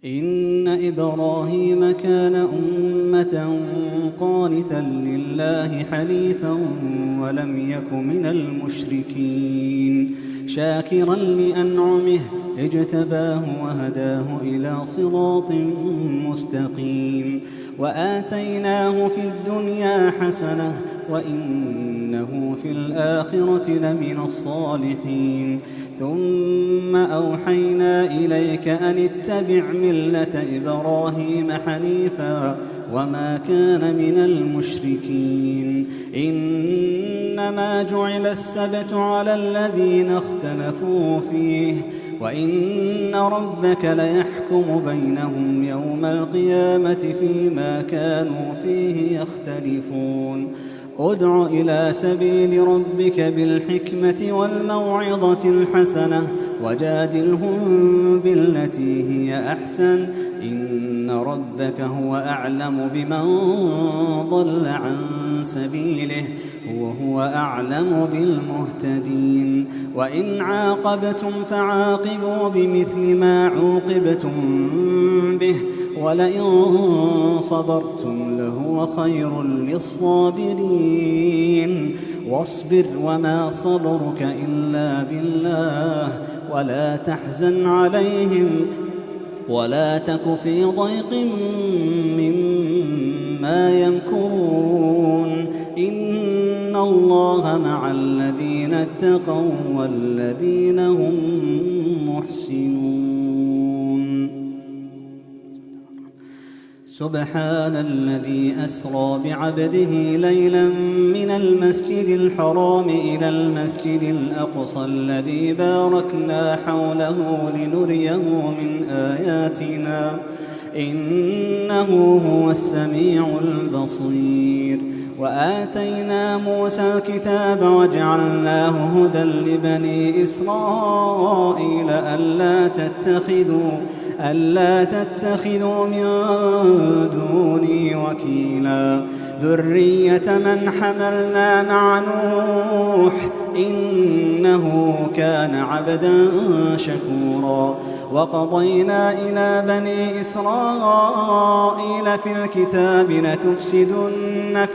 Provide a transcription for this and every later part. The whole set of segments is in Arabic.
إن إبراهيم كان أمة قانتا لله حنيفا ولم يك من المشركين شاكرا لأنعمه اجتباه وهداه إلى صراط مستقيم وآتيناه في الدنيا حسنة وإنه في الآخرة لمن الصالحين ثم أوحينا إليك أن اتبع ملة إبراهيم حنيفا وما كان من المشركين إنما جعل السبت على الذين اختلفوا فيه وإن ربك ليحكم بينهم يوم القيامة فيما كانوا فيه يختلفون ادع إلى سبيل ربك بالحكمة والموعظة الحسنة وجادلهم بالتي هي أحسن إن ربك هو أعلم بمن ضل عن سبيله وهو أعلم بالمهتدين وإن عاقبتم فعاقبوا بمثل ما عوقبتم به ولئن صبرتم لهو خير للصابرين واصبر وما صبرك إلا بالله ولا تحزن عليهم ولا تك في ضيق مما يمكرون إن الله مع الذين اتقوا والذين هم محسنون سبحان الذي أسرى بعبده ليلا من المسجد الحرام إلى المسجد الأقصى الذي باركنا حوله لنريه من آياتنا إنه هو السميع البصير وآتينا موسى الكتاب وجعلناه هدى لبني إسرائيل ألا تتخذوا من دوني وكيلا ذرية من حملنا مع نوح إنه كان عبدا شكورا وقضينا إلى بني إسرائيل في الكتاب لتفسدن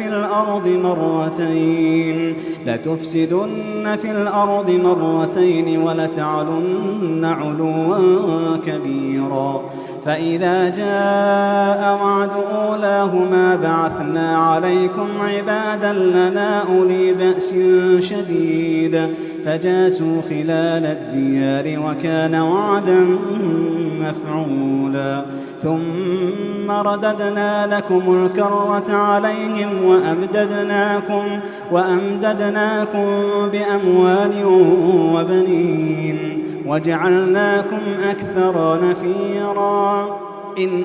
في الأرض مرتين ولتعلن علوا كبيرا فإذا جاء وعد أولاهما بعثنا عليكم عبادا لنا أولي بأس شديد فجاسوا خلال الديار وكان وعدا مفعولا ثم رددنا لكم الكرة عليهم وأمددناكم بأموال وبنين وجعلناكم أكثر نفيرا إن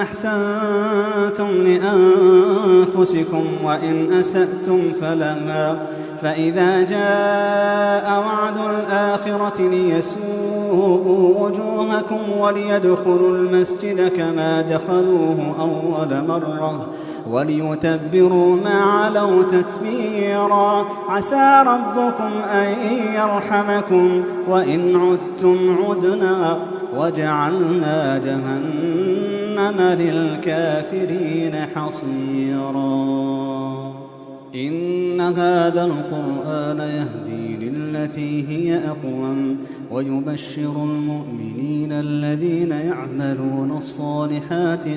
أحسنتم لأنفسكم وإن أسأتم فلها فإذا جاء وعد الآخرة ليسوءوا وجوهكم وليدخلوا المسجد كما دخلوه أول مرة وليتبروا ما علوا تتبيرا عسى ربكم أن يرحمكم وإن عدتم عدنا وجعلنا جهنم للكافرين حصيرا إن هذا القرآن يهدي للتي هي أقوم ويبشر المؤمنين الذين يعملون الصالحات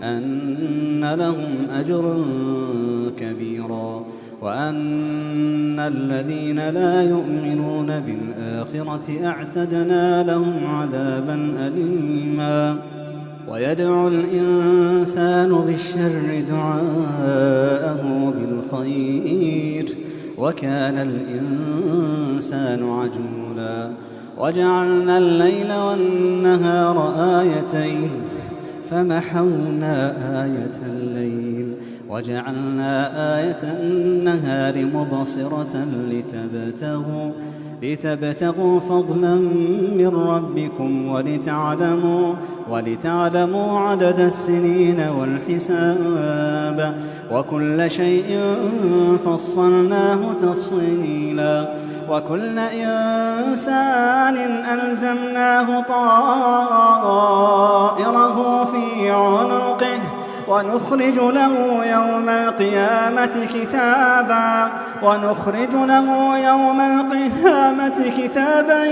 أن لهم أجرا كبيرا وأن الذين لا يؤمنون بالآخرة أعتدنا لهم عذابا أليما ويدعو الإنسان بالشر دعاءه بالخير وكان الإنسان عجولا وجعلنا الليل والنهار آيتين فمحونا آية الليل وجعلنا آية النهار مبصرة لتبتغوا فضلا من ربكم ولتعلموا عدد السنين والحساب وكل شيء فصلناه تفصيلا وكل إنسان ألزمناه طائره في عنقه ونخرج له يوم القيامة كتابا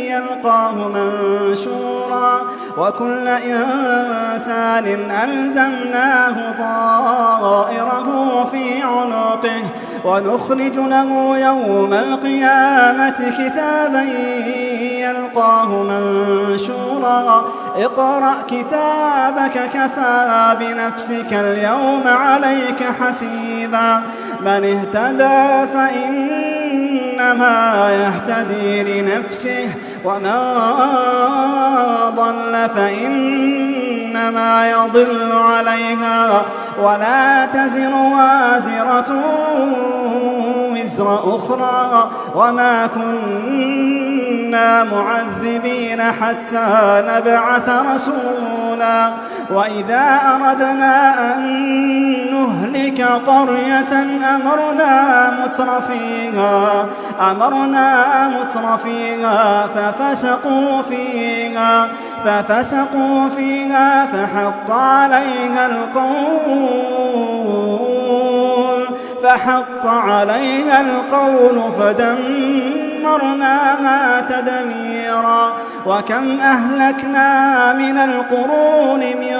يلقاه منشورا وكل إنسان ألزمناه طائره في عنقه ونخرج له يوم القيامة كتابا يلقاه منشورا اقرأ كتابك كفى بنفسك اليوم عليك حسيبا من اهتدى فإنما يهتدي لنفسه ومن ضل فإنما يضل عليها ولا تزر وازرة وزر أخرى وما كنا معذبين حتى نبعث رسولا وإذا أردنا أن نهلك قرية أمرنا مترفيها ففسقوا فيها فحق عليها القول فدمرناها تدميرا وكم أهلكنا من القرون من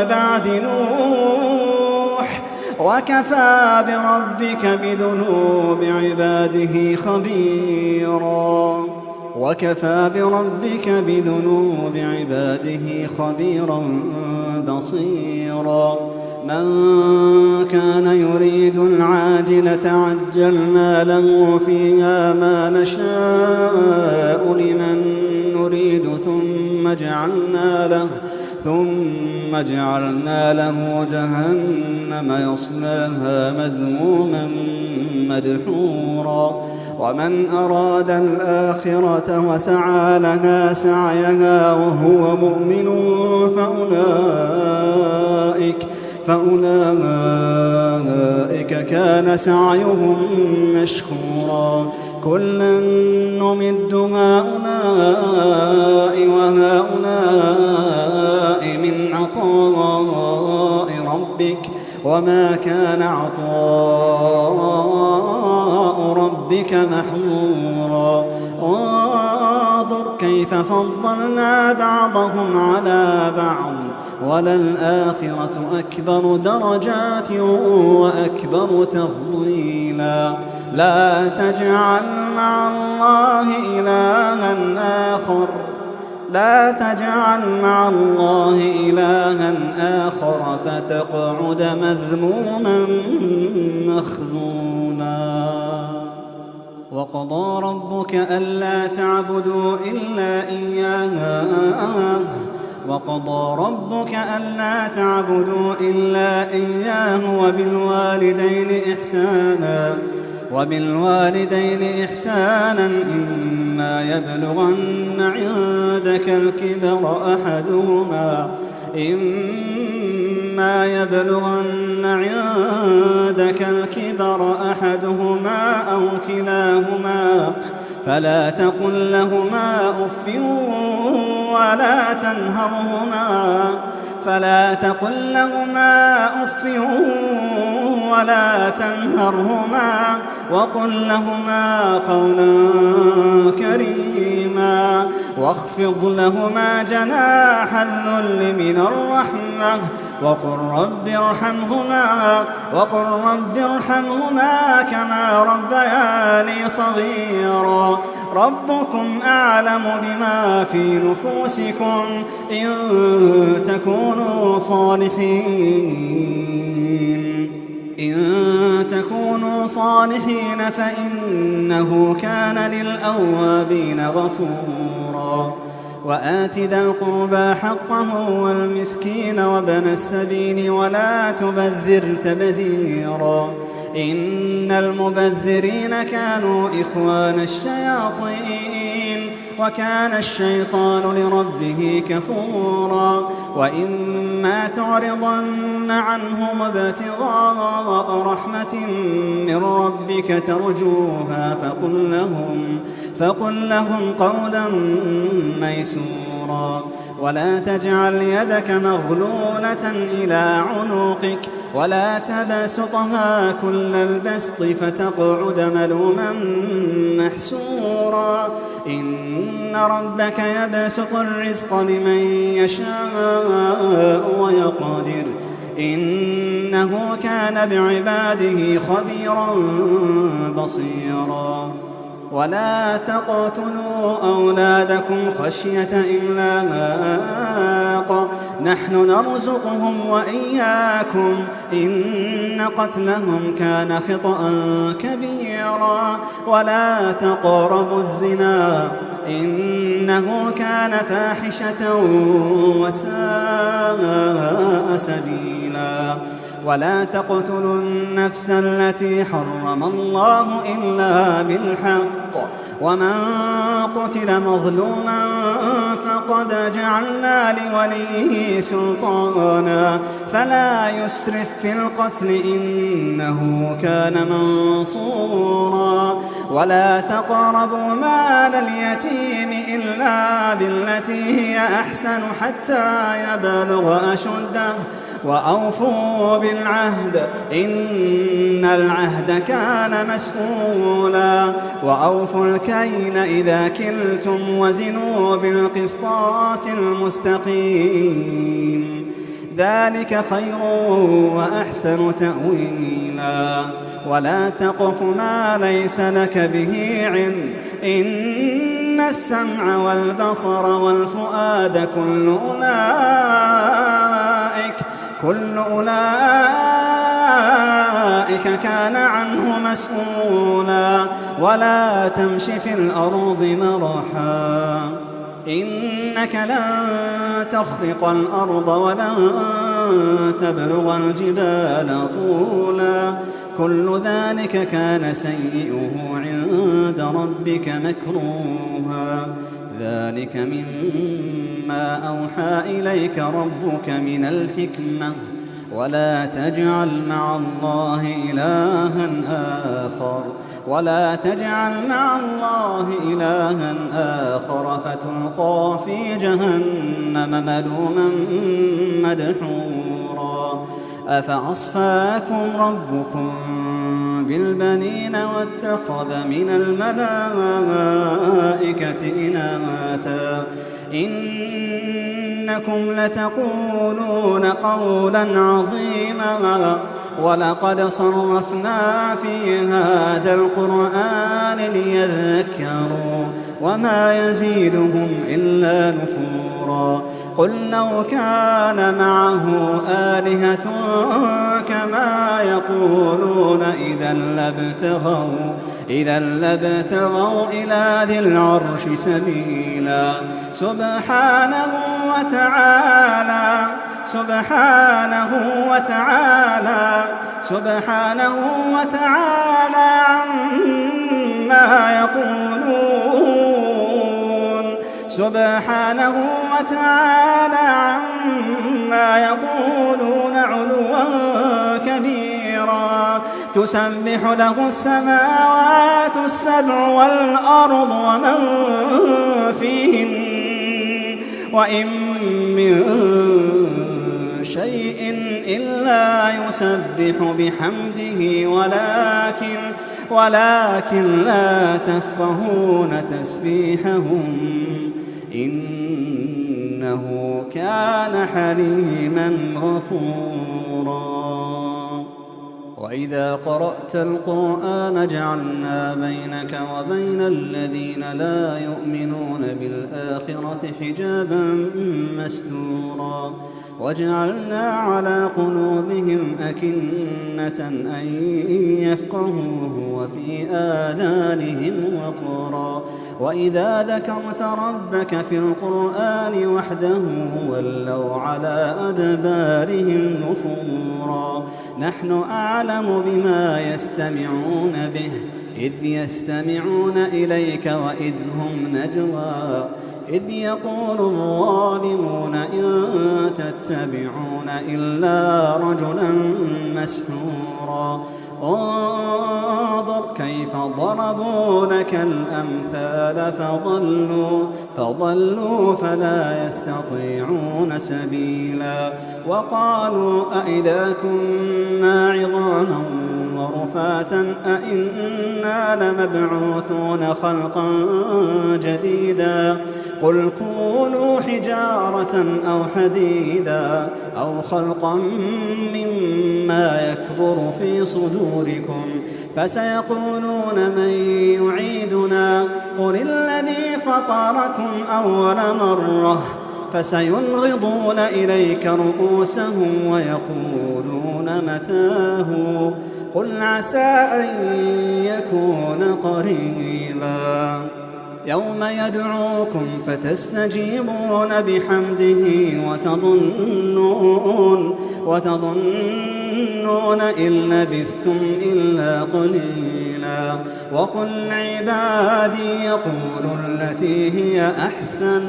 بعد نوح وكفى بربك بذنوب عباده خبيرا بصيرا من كان يريد العاجلة عجلنا له فيها ما نشاء لمن نريد ثم جعلنا له جهنم يصلاها مذموما مدحورا ومن أراد الآخرة وسعى لها سعيها وهو مؤمن فأولئك كان سعيهم مشكورا كلا نمد هؤلاء وهؤلاء من عطاء ربك وما كان عطاء ربك محظورا انظر كيف فضلنا بعضهم على بعض وللآخرة أكبر درجات وأكبر تفضيلا لا تجعل مع الله إلها آخر فتقعد مذموما مخذولا وقضى ربك ألا تعبدوا إلا إياه وبالوالدين إحسانا إما يبلغن عندك الكبر أحدهما أو كلاهما فلا تقل لهما أف ولا تنهرهما وقل لهما قولا كريما واخفض لهما جناح الذل من الرحمة وقل رب ارحمهما كما ربياني صغيرا ربكم أعلم بما في نفوسكم إن تكونوا صالحين فإنه كان للأوابين غفورا وآت ذا القربى حقه والمسكين وابن السبيل ولا تبذر تبذيرا إن المبذرين كانوا إخوان الشياطين وكان الشيطان لربه كفورا وإما تعرضن عنهم ابتغاء رحمة من ربك ترجوها فقل لهم قولا ميسورا ولا تجعل يدك مغلولة إلى عنقك ولا تبسطها كل البسط فتقعد ملوما محسورا إن ربك يبسط الرزق لمن يشاء ويقدر إنه كان بعباده خبيرا بصيرا ولا تقتلوا أولادكم خشية إملاق نحن نرزقهم وإياكم إن قتلهم كان خطأ كبيرا ولا تقربوا الزنا إنه كان فاحشة وساء سبيلا ولا تقتلوا النفس التي حرم الله إلا بالحق ومن قتل مظلوما فقد جعلنا لوليه سلطانا فلا يسرف في القتل إنه كان منصورا ولا تقربوا مال اليتيم إلا بالتي هي أحسن حتى يبلغ أشده وأوفوا بالعهد إن العهد كان مسؤولا وأوفوا الكيل إذا كلتم وزنوا بالقسطاس المستقيم ذلك خير وأحسن تأويلا ولا تقف ما ليس لك به علم إن السمع والبصر والفؤاد كل أولئك كان عنه مسؤولا ولا تمش في الأرض مرحا إنك لن تخرق الأرض ولن تبلغ الجبال طولا كل ذلك كان سيئه عند ربك مكروها ذلك مما أوحى إليك ربك من الحكمة ولا تجعل مع الله إلها آخر فتلقى في جهنم ملوما مدحورا أفأصفاكم ربكم بالبنين واتخذ من الملائكة إناثا إنكم لتقولون قولا عظيما ولقد صرفنا في هذا القرآن ليذكروا وما يزيدهم إلا نفورا قل لو كان معه آلهة كما يقولون إذا لابتغوا إلى ذي العرش سبيلا سبحانه وتعالى عما يقولون علوا كبيرا تسبح له السماوات السبع والأرض ومن فيهن وإن من شيء إلا يسبح بحمده ولكن لا تفقهون تسبيحهم إنه كان حليما غفورا وإذا قرأت القرآن جعلنا بينك وبين الذين لا يؤمنون بالآخرة حجابا مستورا وجعلنا على قلوبهم أكنة أن يفقهوه وفي آذانهم وقرا وإذا ذكرت ربك في القرآن وحده ولوا على أدبارهم نفورا نحن أعلم بما يستمعون به إذ يستمعون إليك وإذ هم نجوى إذ يقول الظالمون إن تتبعون إلا رجلا مسحورا انظر كيف ضربوا لك الأمثال فضلوا فلا يستطيعون سبيلا وقالوا أئذا كنا عظاما ورفاتا أئنا لمبعوثون خلقا جديدا قل كونوا حجارة أو حديدا أو خلقا مما يكبر في صدوركم فسيقولون من يعيدنا قل الذي فطركم أول مرة فسينغضون إليك رؤوسهم ويقولون متاه قل عسى أن يكون قريبا يوم يدعوكم فتستجيبون بحمده وتظنون إن لبثتم إلا قليلا وقل عبادي يقولوا التي هي أحسن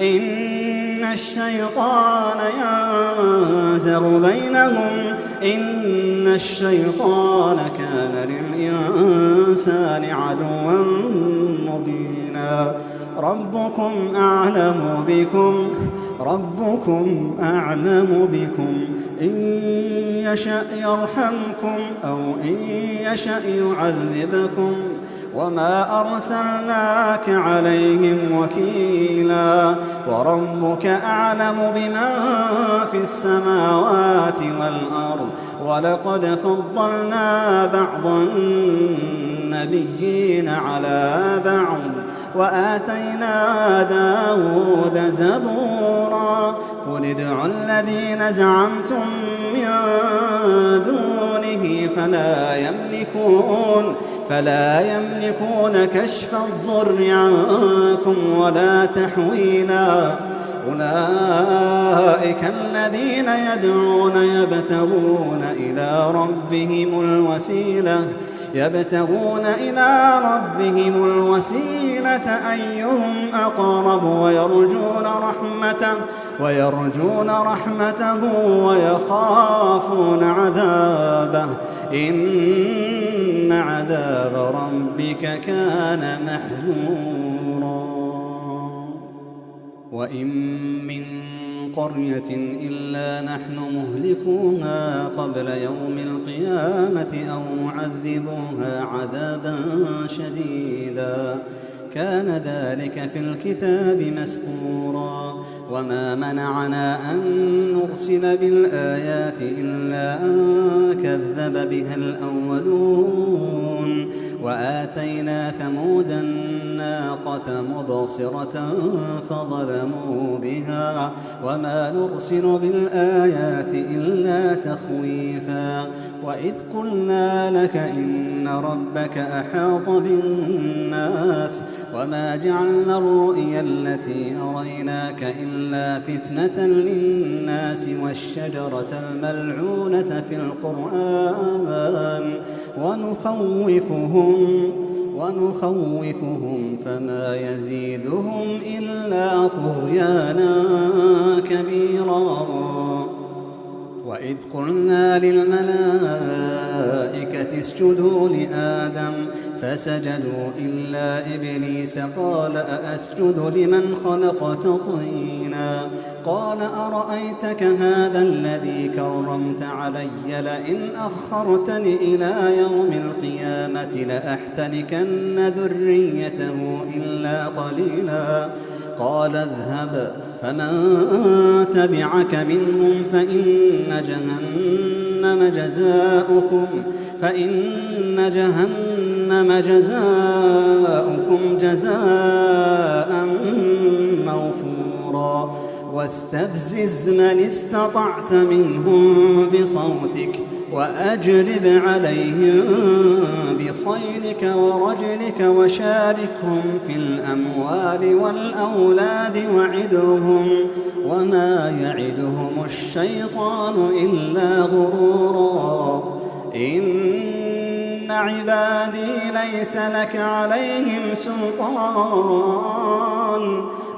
إن الشيطان ينزغ بينهم إن الشيطان كان للإنسان عدوا مبينا ربكم أعلم بكم إن يشأ يرحمكم أو إن يشأ يعذبكم وما أرسلناك عليهم وكيلا وربك أعلم بمن في السماوات والأرض ولقد فضلنا بعض النبيين على بعض وآتينا داود زبورا قل ادعوا الذين زعمتم من دونه فلا يملكون كشف الضر عنكم ولا تحويلا أولئك الذين يدعون يبتغون إلى ربهم الوسيلة أيهم أقرب ويرجون رحمته ويخافون عذابه إن عذاب ربك كان محذورا وإن من قرية إلا نحن مهلكوها قبل يوم القيامة أو معذبوها عذابا شديدا كان ذلك في الكتاب مسطورا وما منعنا أن نرسل بالآيات إلا أن كذب بها الأولون وآتينا ثمود الناقة مبصرة فظلموا بها وما نرسل بالآيات إلا تخويفا وإذ قلنا لك إن ربك أحاط بالناس وما جعلنا الرؤيا التي أريناك إلا فتنة للناس والشجرة الملعونة في القرآن ونخوفهم فما يزيدهم إلا طغيانا كبيرا وإذ قلنا للملائكة اسجدوا لآدم فسجدوا إلا إبليس قال أأسجد لمن خلقت طينا قال أرأيتك هذا الذي كرمت علي لئن أخرتني إلى يوم القيامة لأحتنكن ذريته إلا قليلا قال اذهب فمن تبعك منهم فإن جهنم جزاؤكم جزاء موفورا واستفزز من استطعت منهم بصوتك وأجلب عليهم بخيلك ورجلك وشاركهم في الأموال والأولاد وعدهم وما يعدهم الشيطان إلا غرورا إن إن عبادي ليس لك عليهم سلطان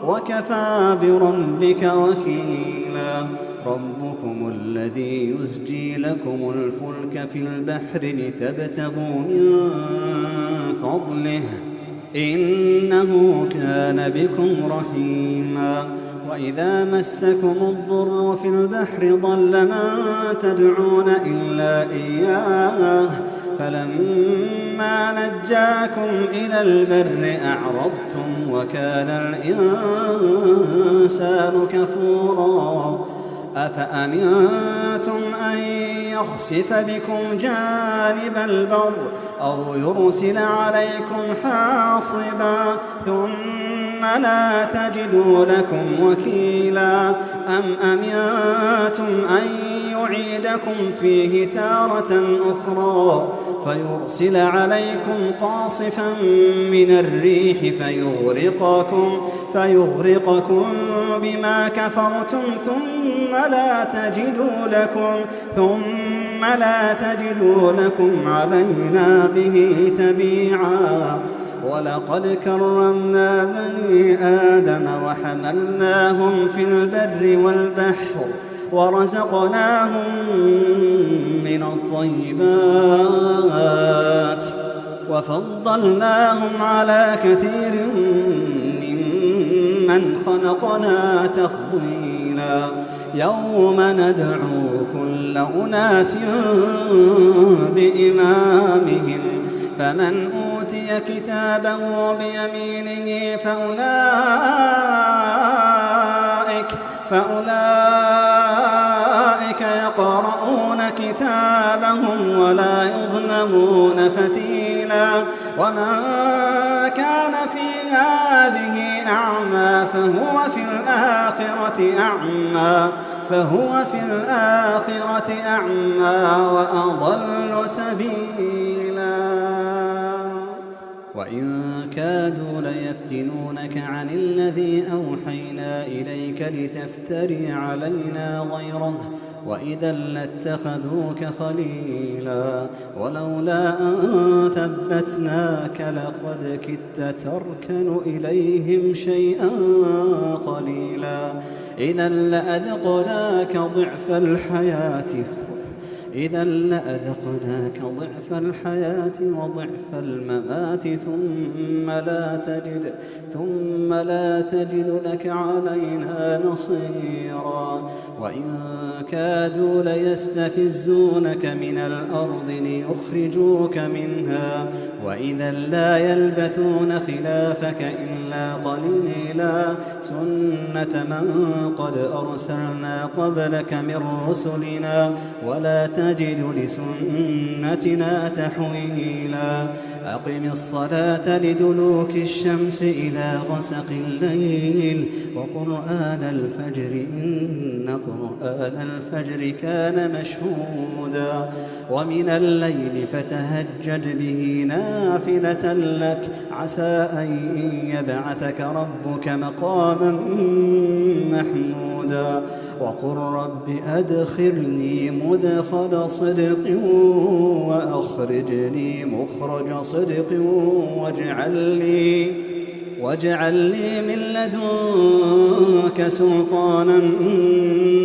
وكفى بربك وكيلا ربكم الذي يزجي لكم الفلك في البحر لتبتغوا من فضله إنه كان بكم رحيما وإذا مسكم الضر في البحر ضل من تدعون إلا إياه فلما نجاكم إلى البر أعرضتم وكان الإنسان كفورا أفأمنتم أن يخسف بكم جانب البر أو يرسل عليكم حاصبا ثم لا تجدوا لكم وكيلا أم أمنتم أن يعيدكم فيه تارة أخرى فيرسل عليكم قاصفا من الريح فيغرقكم بما كفرتم ثم لا تجدوا لكم علينا به تبيعا ولقد كرمنا بني آدم وحملناهم في البر والبحر ورزقناهم من الطيبات وفضلناهم على كثير ممن خلقنا تفضيلا يوم ندعو كل أناس بإمامهم فمن أوتي كتابه بيمينه فأولئك يقرؤون كتابهم ولا يظلمون فتيلا ومن كان في هذه أعمى فهو في الآخرة أعمى وأضل سبيلا وإن كادوا ليفتنونك عن الذي أوحينا إليك لتفتري علينا غيره وإذا لاتخذوك خليلا ولولا أن ثبتناك لقد كدت تركن إليهم شيئا قليلا إذا لأذقناك ضعف الحياة وضعف الممات ثم لا تجد لك علينا نصيرا وإن كادوا ليستفزونك من الأرض ليخرجوك منها وإذا لا يلبثون خلافك إلا قليلا سنة من قد أرسلنا قبلك من رسلنا ولا تجد لسنتنا تحويلا أقم الصلاة لدلوك الشمس إلى غسق الليل وقرآن الفجر إن قرآن الفجر كان مشهودا ومن الليل فتهجد به نافلة لك عسى أن يبعثك ربك مقاما محمودا وقل رب أدخلني مدخل صدق وأخرجني مخرج صدق واجعل لي من لدنك سلطانا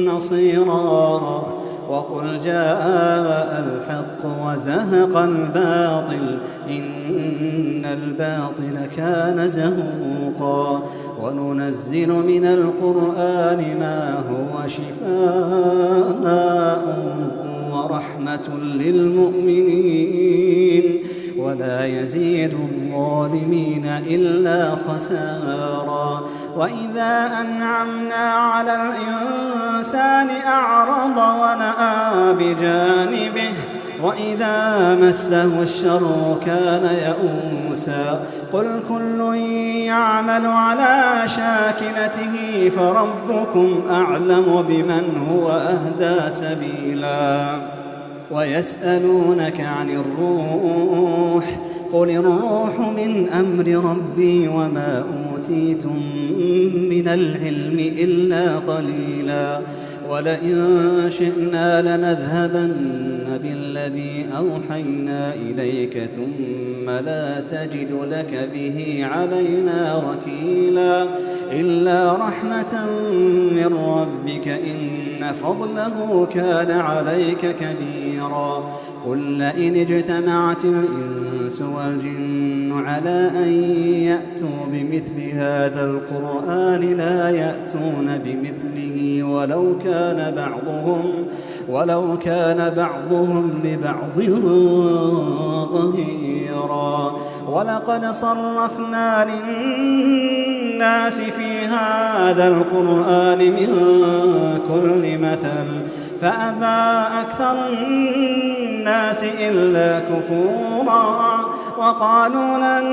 نصيرا وقل جاء الحق وزهق الباطل إن الباطل كان زهوقا وننزل من القرآن ما هو شفاء ورحمة للمؤمنين ولا يزيد الظالمين إلا خسارا وإذا أنعمنا على الإنسان أعرض ونأى بجانبه وإذا مسه الشر كان يئوسا قل كل يعمل على شاكلته فربكم أعلم بمن هو أهدى سبيلا ويسألونك عن الروح قل الروح من أمر ربي وما أوتيتم من العلم إلا قليلا ولئن شئنا لنذهبن بالذي أوحينا إليك ثم لا تجد لك به علينا وكيلا إلا رحمة من ربك إن فضله كان عليك كبيرا قل لئن اجتمعت الإنس والجن على أن يأتوا بمثل هذا القرآن لا يأتون بمثله ولو كان بعضهم لبعض ظهيرا ولقد صرفنا للناس في هذا القرآن من كل مثل فأبى أكثر الناس إلا كفورا وقالوا لن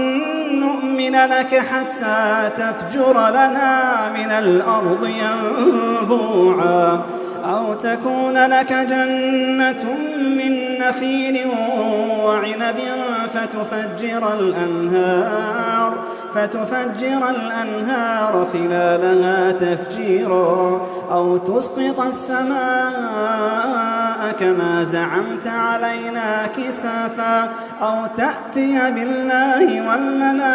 نؤمن لك حتى تفجر لنا من الأرض ينبوعا أو تكون لك جنة من نخيل وعنب فتفجر الأنهار خلالها تفجيرا أو تسقط السماء كما زعمت علينا كسافا أو تأتي بالله والملائكة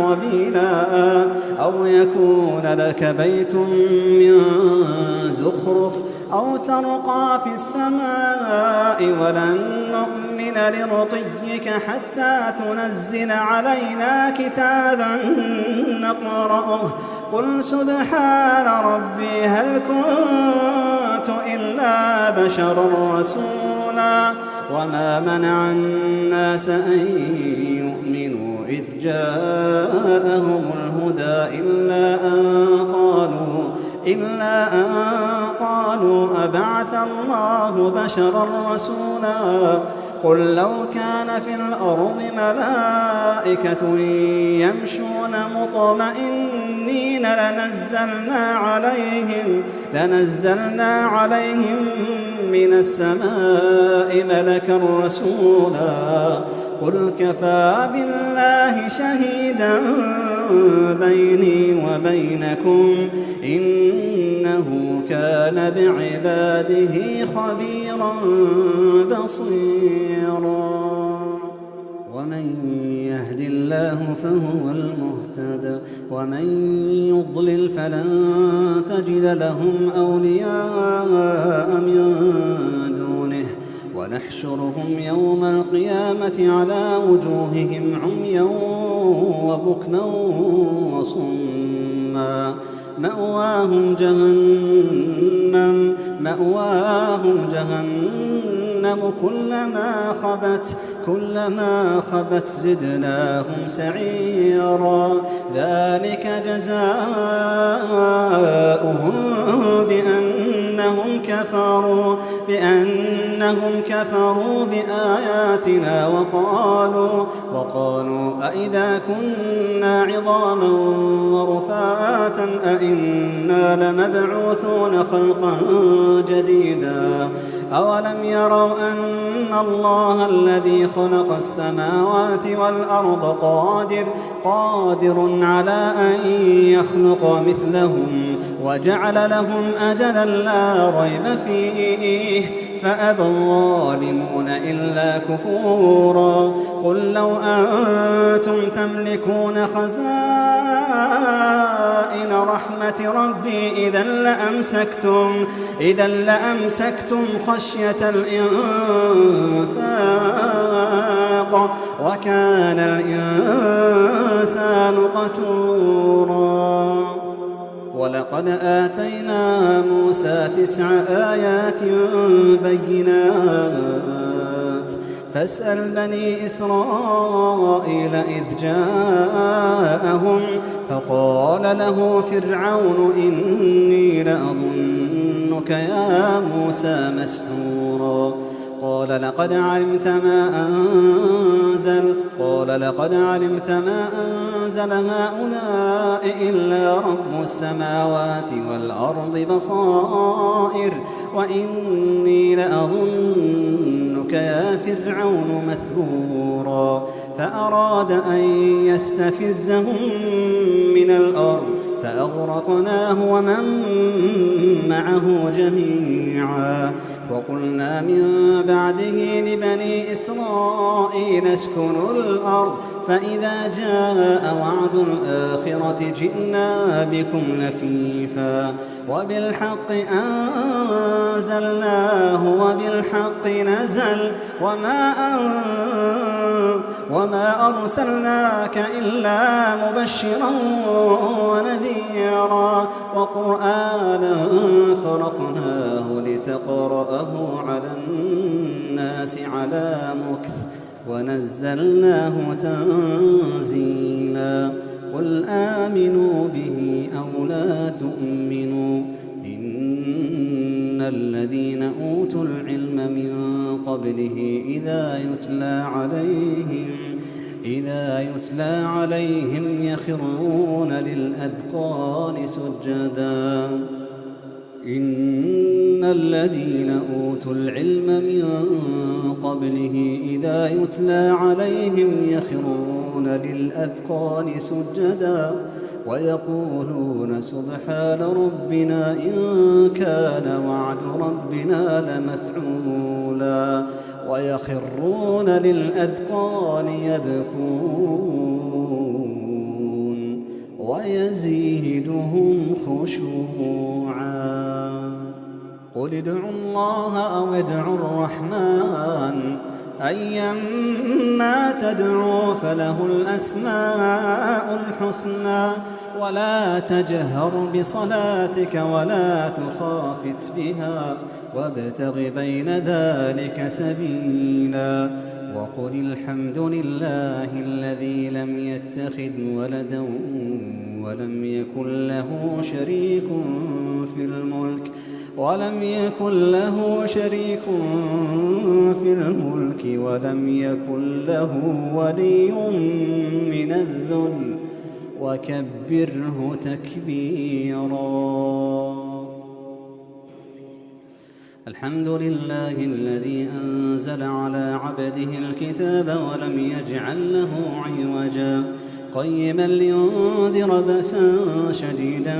قبيلا أو يكون لك بيت من زخرف أو ترقى في السماء ولن نؤمن لرقيك حتى تنزل علينا كتابا نقرأه قل سبحان ربي هل كنت إلا بشرا رسولا وما منع الناس أن يؤمنوا إذ جاءهم الهدى إلا أن قالوا أبعث الله بشرا رسولا قل لو كان في الأرض ملائكة يمشون مطمئنين لنزلنا عليهم من السماء ملكا رسولا قل كفى بالله شهيدا بيني وبينكم إنه كان بعباده خبيرا بصيرا ومن يهد الله فهو المهتد ومن يضلل فلن تجد لهم أولياء من دونه ونحشرهم يوم القيامة على وجوههم عميا وبكما وصما مأواهم جهنم كلما خبت زدناهم سعيرا ذلك جزاؤهم بأنهم كفروا بآياتنا وقالوا أئذا كنا عظاما ورفاتا أئنا لمبعوثون خلقا جديدا أولم يروا أن الله الذي خلق السماوات والأرض قادر على أن يخلق مثلهم وجعل لهم أجلا لا ريب فيه فأبى الظالمون إلا كفورا قل لو أنتم تملكون خزائن رحمة ربي إذا لأمسكتم خشية الإنفاق وكان الإنسان قتورا ولقد آتينا موسى 9 آيات بينات فاسأل بني إسرائيل إذ جاءهم فقال له فرعون إني لأظنك يا موسى مسحورا قال لقد علمت ما أنزل هؤلاء إلا رب السماوات والأرض بصائر وإني لأظنك يا فرعون مثبورا فأراد أن يستفزهم من الأرض فأغرقناه ومن معه جميعا. وقلنا من بعده لبني إسرائيل اسكنوا الأرض فإذا جاء وعد الآخرة جئنا بكم لفيفا وبالحق أنزلناه وبالحق نزل وما أرسلناك إلا مبشرا ونذيرا وقرآنا فرقناه لتقرأه على الناس على مكث ونزلناه تنزيلا. قل آمنوا به أو لا تؤمنوا إن الذين أوتوا العلم من قبله إذا يتلى عليهم يخرون للأذقان سجدا. إن الذين أوتوا العلم من قبله إذا يتلى عليهم يخرون للأذقان سجدا ويقولون سبحان ربنا إن كان وعد ربنا لمفعولا ويخرون للأذقان يبكون ويزيدهم خشوعا. قل ادعوا الله أو ادعوا الرحمن أيما تدعوا فله الأسماء الحسنى ولا تجهر بصلاتك ولا تخافت بها وابتغ بين ذلك سبيلا. وقل الحمد لله الذي لم يتخذ ولدا ولم يكن له شريك في الملك ولم يكن له ولي من الذل وكبره تكبيرا. الحمد لله الذي أنزل على عبده الكتاب ولم يجعل له عوجا قيما لينذر بأسا شديدا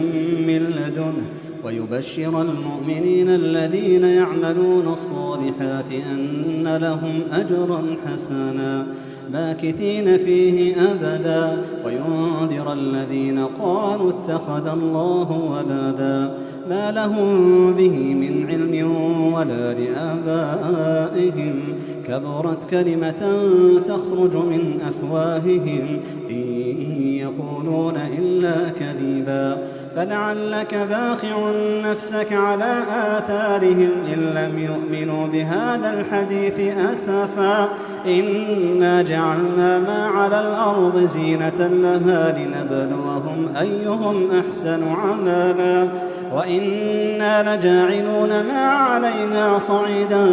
من لدنه ويبشر المؤمنين الذين يعملون الصالحات أن لهم أجرا حسنا ماكثين فيه أبدا وينذر الذين قالوا اتخذ الله ولدا ما لهم به من علم ولا لآبائهم كبرت كلمة تخرج من أفواههم إن يقولون إلا كذبا فلعلك باخع نفسك على آثارهم إن لم يؤمنوا بهذا الحديث أسفا إنا جعلنا ما على الأرض زينة لها لنبلوهم أيهم أحسن عملا وإنا لجاعلون ما عليها صعيدا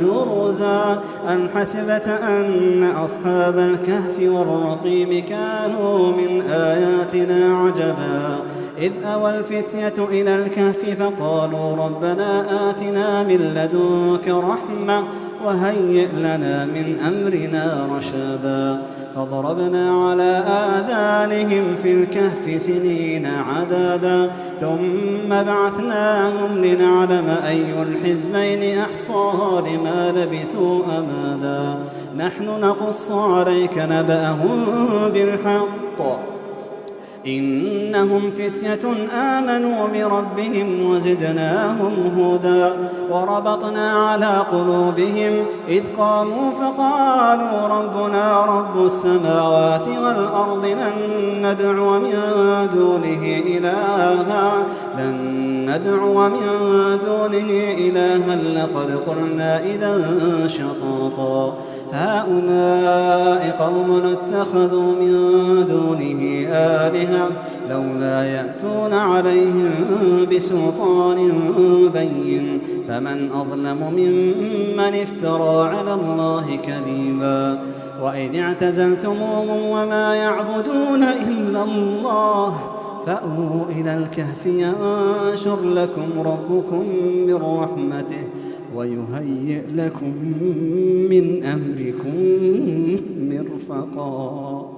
جرزا أم حسبت أن أصحاب الكهف والرقيم كانوا من آياتنا عجبا إذ أوى الفتية إلى الكهف فقالوا ربنا آتنا من لدنك رحمة وهيئ لنا من أمرنا رشدا فضربنا على آذانهم في الكهف سنين عددا ثم بعثناهم لنعلم أي الحزبين أحصى لما لبثوا أمدا نحن نقص عليك نبأهم بالحق إنهم فتية آمنوا بربهم وزدناهم هدى وربطنا على قلوبهم إذ قاموا فقالوا ربنا رب السماوات والأرض لن ندعو من دونه إلها لقد قلنا إذا شططا هؤلاء قوم اتخذوا من دونه آلهة لولا يأتون عليهم بسلطان بين فمن أظلم ممن افترى على الله كذبا وإذ اعتزلتموهم وما يعبدون إلا الله فأووا إلى الكهف ينشر لكم ربكم من رحمته ويهيئ لكم من أمركم مرفقا